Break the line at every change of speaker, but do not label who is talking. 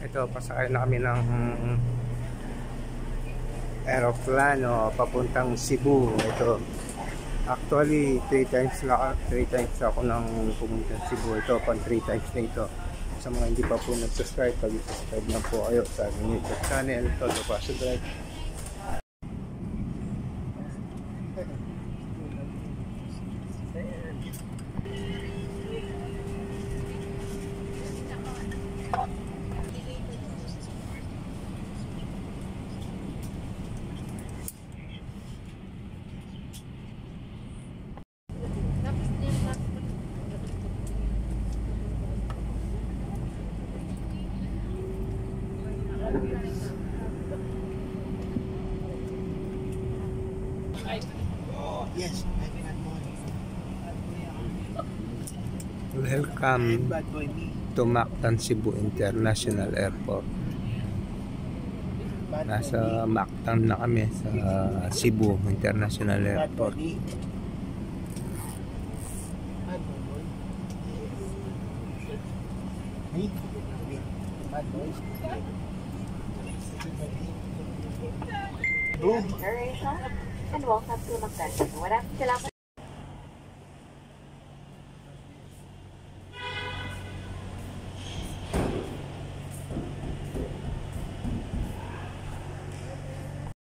Ito, pasakay na kami ng aeroplano papuntang Cebu. Ito, actually 3 times ako nang pumunta sa Cebu. Ito, pang 3 times na ito. Sa mga hindi pa po nag-subscribe, pag-subscribe na po kayo sa aming YouTube channel, Toto Passion Drive.
Yes,
Welcome to Mactan Cebu International Airport. Nasa Mactan na kami sa Cebu International Airport.
And welcome to Mactan.